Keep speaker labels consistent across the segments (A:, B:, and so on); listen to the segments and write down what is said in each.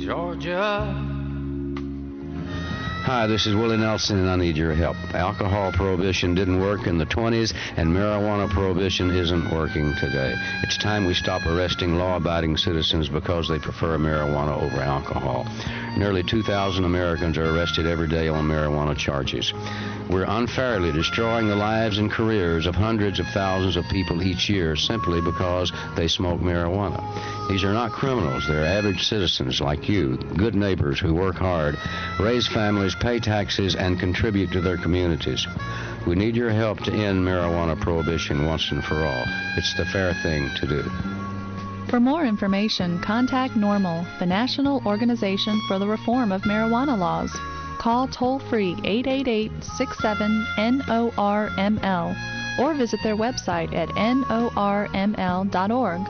A: Georgia.
B: Hi, this is Willie Nelson, and I need your help. Alcohol prohibition didn't work in the 20s, and marijuana prohibition isn't working today. It's time we stop arresting law-abiding citizens because they prefer marijuana over alcohol. Nearly 2,000 Americans are arrested every day on marijuana charges. We're unfairly destroying the lives and careers of hundreds of thousands of people each year simply because they smoke marijuana. These are not criminals. They're average citizens like you, good neighbors who work hard, raise families, pay taxes, and contribute to their communities. We need your help to end marijuana prohibition once and for all. It's the fair thing to do.
C: For more information, contact NORML, the National Organization for the Reform of Marijuana Laws. Call toll-free 888-67-NORML or visit their website at norml.org.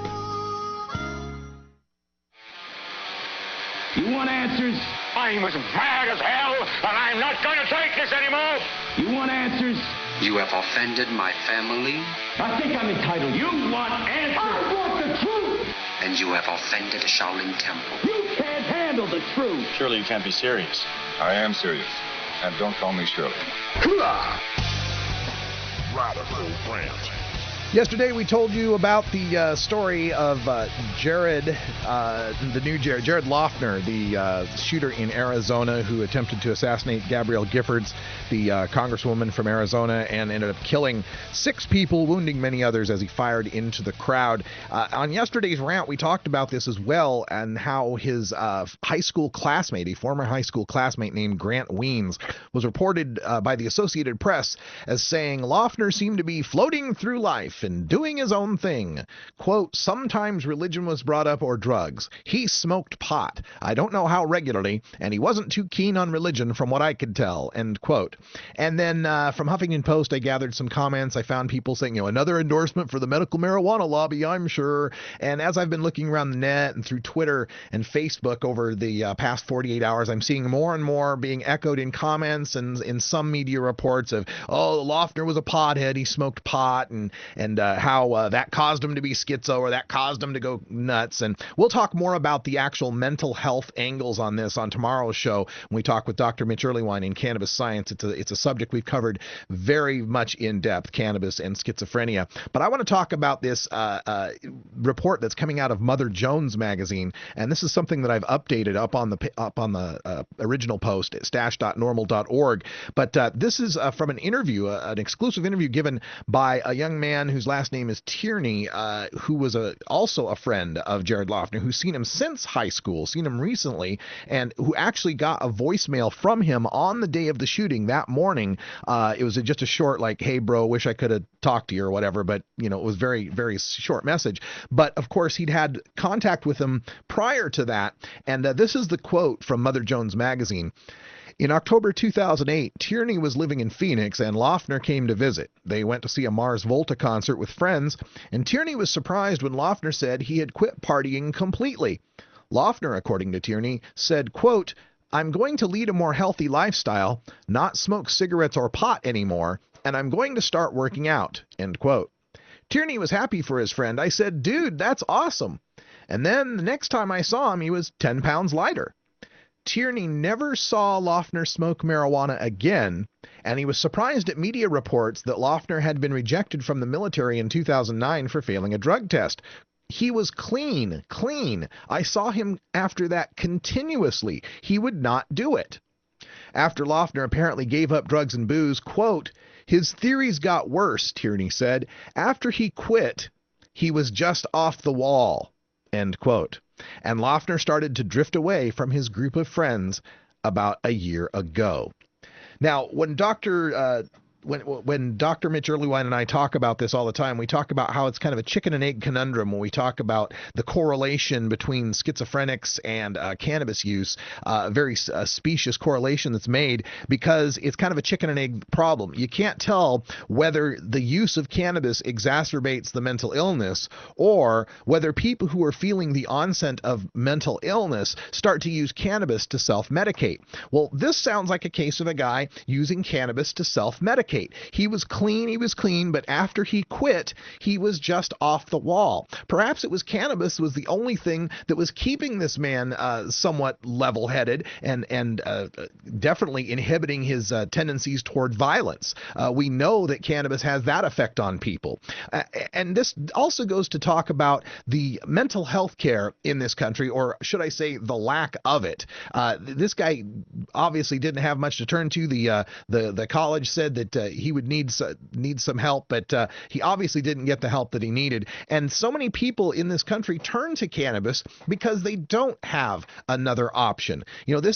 D: You want answers?
E: I'm as mad as hell, and I'm not going to take this anymore.
D: You want answers?
F: You have offended my family.
D: I think I'm entitled. You want answers? I want the truth.
F: And you have offended the Shaolin Temple.
D: You can't handle the truth.
G: Surely you can't be serious.
H: I am serious. And don't call me Shirley.
I: Radical Rant.
J: Yesterday we told you about the story of Jared Loughner, the shooter in Arizona who attempted to assassinate Gabrielle Giffords, the congresswoman from Arizona, and ended up killing 6 people, wounding many others as he fired into the crowd. On yesterday's rant, we talked about this as well, and how his high school classmate, a former high school classmate named Grant Weens, was reported by the Associated Press as saying Loughner seemed to be floating through life and doing his own thing. Quote, sometimes religion was brought up or drugs. He smoked pot. I don't know how regularly, and he wasn't too keen on religion from what I could tell, end quote. And then from Huffington Post, I gathered some comments. I found people saying, another endorsement for the medical marijuana lobby, I'm sure. And as I've been looking around the net and through Twitter and Facebook over the past 48 hours, I'm seeing more and more being echoed in comments and in some media reports of, Loughner was a pothead. He smoked pot, and how that caused him to be schizo, or that caused him to go nuts. And we'll talk more about the actual mental health angles on this on tomorrow's show when we talk with Dr. Mitch Earlywine in Cannabis Science. It's a subject we've covered very much in depth, cannabis and schizophrenia. But I want to talk about this report that's coming out of Mother Jones magazine, and this is something that I've updated up on the original post at stash.normal.org. But this is from an interview, an exclusive interview given by a young man whose last name is Tierney, who was also a friend of Jared Loughner, who's seen him since high school, seen him recently, and who actually got a voicemail from him on the day of the shooting that morning. It was just a short, like, hey, bro, wish I could have talked to you or whatever, but, it was very, very short message. But, of course, he'd had contact with him prior to that, and this is the quote from Mother Jones magazine. In October 2008, Tierney was living in Phoenix, and Loughner came to visit. They went to see a Mars Volta concert with friends, and Tierney was surprised when Loughner said he had quit partying completely. Loughner, according to Tierney, said, quote, I'm going to lead a more healthy lifestyle, not smoke cigarettes or pot anymore, and I'm going to start working out, end quote. Tierney was happy for his friend. I said, dude, that's awesome. And then the next time I saw him, he was 10 pounds lighter. Tierney never saw Loughner smoke marijuana again, and he was surprised at media reports that Loughner had been rejected from the military in 2009 for failing a drug test. He was clean. I saw him after that continuously. He would not do it. After Loughner apparently gave up drugs and booze, quote, his theories got worse, Tierney said. After he quit, he was just off the wall, end quote. And Loughner started to drift away from his group of friends about a year ago. Now, when Dr. Mitch Earlywine and I talk about this all the time, we talk about how it's kind of a chicken and egg conundrum when we talk about the correlation between schizophrenics and cannabis use, a very specious correlation that's made because it's kind of a chicken and egg problem. You can't tell whether the use of cannabis exacerbates the mental illness or whether people who are feeling the onset of mental illness start to use cannabis to self-medicate. Well, this sounds like a case of a guy using cannabis to self-medicate. medicate. He was clean, but after he quit, he was just off the wall. Perhaps it was cannabis was the only thing that was keeping this man somewhat level-headed and definitely inhibiting his tendencies toward violence. We know that cannabis has that effect on people. And this also goes to talk about the mental health care in this country, or should I say the lack of it. This guy obviously didn't have much to turn to. The college said that he would need some help, but he obviously didn't get the help that he needed. And so many people in this country turn to cannabis because they don't have another option. You know,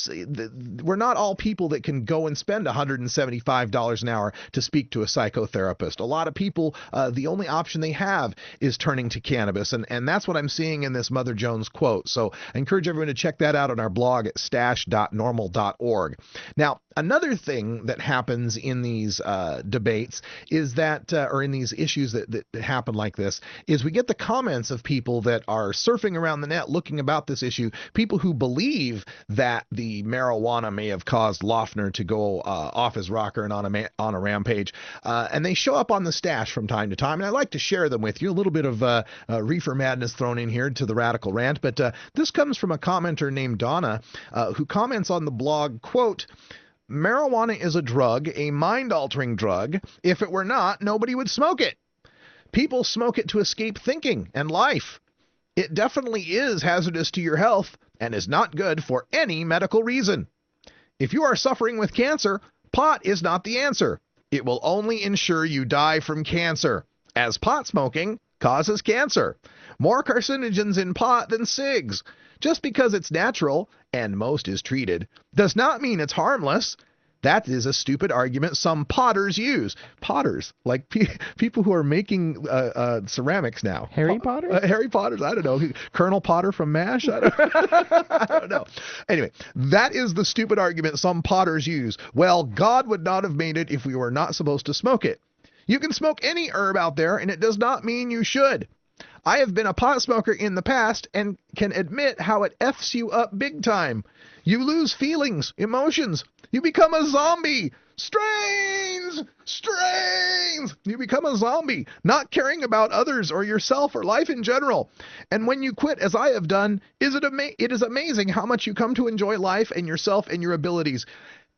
J: we're not all people that can go and spend $175 an hour to speak to a psychotherapist. A lot of people, the only option they have is turning to cannabis, and that's what I'm seeing in this Mother Jones quote. So I encourage everyone to check that out on our blog at stash.normal.org. Now, another thing that happens in these debates is that, or in these issues that happen like this, is we get the comments of people that are surfing around the net looking about this issue, people who believe that the marijuana may have caused Loughner to go off his rocker and on a rampage, and they show up on the stash from time to time, and I like to share them with you. A little bit of reefer madness thrown in here to the radical rant, but this comes from a commenter named Donna, who comments on the blog, quote, "Marijuana is a drug, a mind-altering drug. If it were not, nobody would smoke it. People smoke it to escape thinking and life. It definitely is hazardous to your health and is not good for any medical reason. If you are suffering with cancer, pot is not the answer. It will only ensure you die from cancer, as pot smoking causes cancer. More carcinogens in pot than cigs. Just because it's natural, and most is treated, does not mean it's harmless. That is a stupid argument some potters use." Potters, like people who are making ceramics now.
A: Harry Potter?
J: Harry Potters, I don't know. Colonel Potter from MASH? I don't know. Anyway, that is the stupid argument some potters use. Well, God would not have made it if we were not supposed to smoke it. You can smoke any herb out there, and it does not mean you should. I have been a pot smoker in the past and can admit how it F's you up big time. You lose feelings, emotions. You become a zombie. Strains! You become a zombie, not caring about others or yourself or life in general. And when you quit, as I have done, it is amazing how much you come to enjoy life and yourself and your abilities.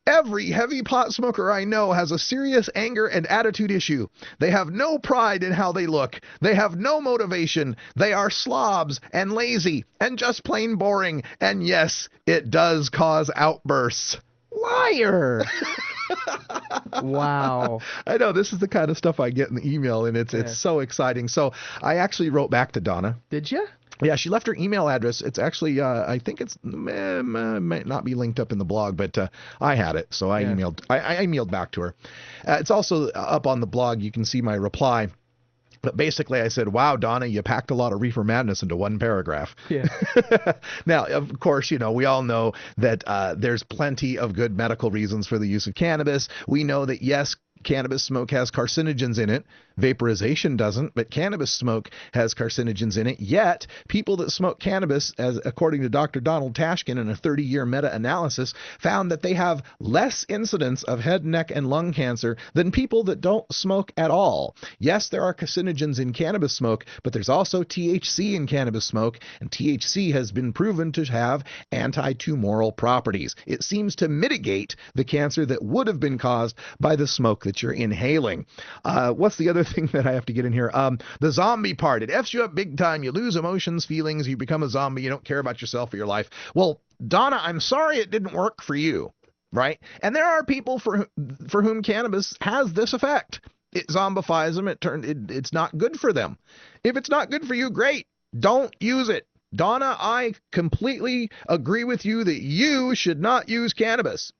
J: Every heavy pot smoker I know has a serious anger and attitude issue. They have no pride in how they look. They have no motivation. They are slobs and lazy and just plain boring. And yes, it does cause outbursts. Liar!
A: Wow.
J: I know, this is the kind of stuff I get in the email, and it's so exciting. So I actually wrote back to Donna.
A: Did you?
J: Yeah, she left her email address. It's actually, I think it's might not be linked up in the blog, but I had it, so I emailed. I emailed back to her. It's also up on the blog. You can see my reply. But basically, I said, "Wow, Donna, you packed a lot of reefer madness into one paragraph."
A: Yeah.
J: Now, of course, you know, we all know that there's plenty of good medical reasons for the use of cannabis. We know that, yes, cannabis smoke has carcinogens in it. Vaporization doesn't, but cannabis smoke has carcinogens in it. Yet, people that smoke cannabis, as according to Dr. Donald Tashkin in a 30-year meta-analysis, found that they have less incidence of head, neck, and lung cancer than people that don't smoke at all. Yes, there are carcinogens in cannabis smoke, but there's also THC in cannabis smoke, and THC has been proven to have anti-tumoral properties. It seems to mitigate the cancer that would have been caused by the smoke that you're inhaling. What's the other thing that I have to get in here? The zombie part. It F's you up big time. You lose emotions, feelings. You become a zombie. You don't care about yourself or your life. Well, Donna, I'm sorry it didn't work for you, right? And there are people for whom cannabis has this effect. It zombifies them. It's not good for them. If it's not good for you, great. Don't use it. Donna, I completely agree with you that you should not use cannabis.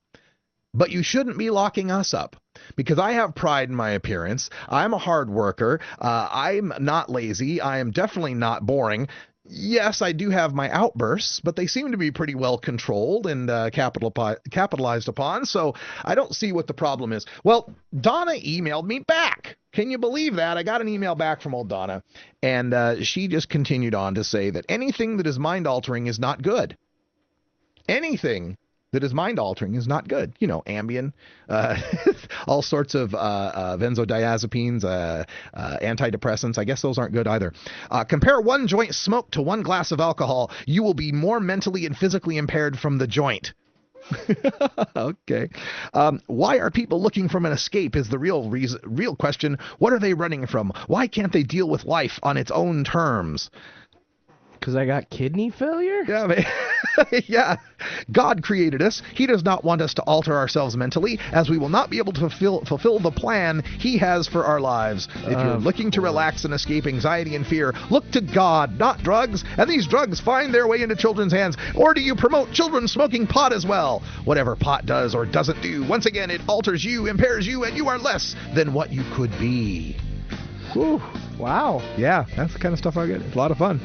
J: But you shouldn't be locking us up, because I have pride in my appearance. I'm a hard worker. I'm not lazy. I am definitely not boring. Yes, I do have my outbursts, but they seem to be pretty well controlled and capitalized upon, so I don't see what the problem is. Well, Donna emailed me back. Can you believe that? I got an email back from old Donna, and she just continued on to say that anything that is mind-altering is not good. Anything that is mind-altering is not good. You know, Ambien, all sorts of benzodiazepines, antidepressants. I guess those aren't good either. Compare one joint smoke to one glass of alcohol. You will be more mentally and physically impaired from the joint. Okay. Why are people looking for an escape is the real question. What are they running from? Why can't they deal with life on its own terms?
A: Because I got kidney failure?
J: Yeah, yeah. God created us. He does not want us to alter ourselves mentally, as we will not be able to fulfill the plan He has for our lives. If you're looking to relax and escape anxiety and fear, look to God, not drugs. And these drugs find their way into children's hands. Or do you promote children smoking pot as well? Whatever pot does or doesn't do, once again, it alters you, impairs you, and you are less than what you could be.
A: Whew. Wow.
J: Yeah, that's the kind of stuff I get. It's a lot of fun.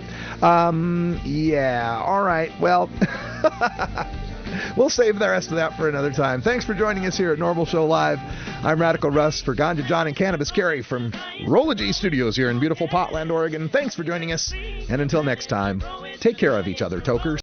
J: Yeah, all right. Well, we'll save the rest of that for another time. Thanks for joining us here at Normal Show Live. I'm Radical Russ for Ganja John and Cannabis Carrie from Rolla G Studios here in beautiful Potland, Oregon. Thanks for joining us. And until next time, take care of each other, tokers.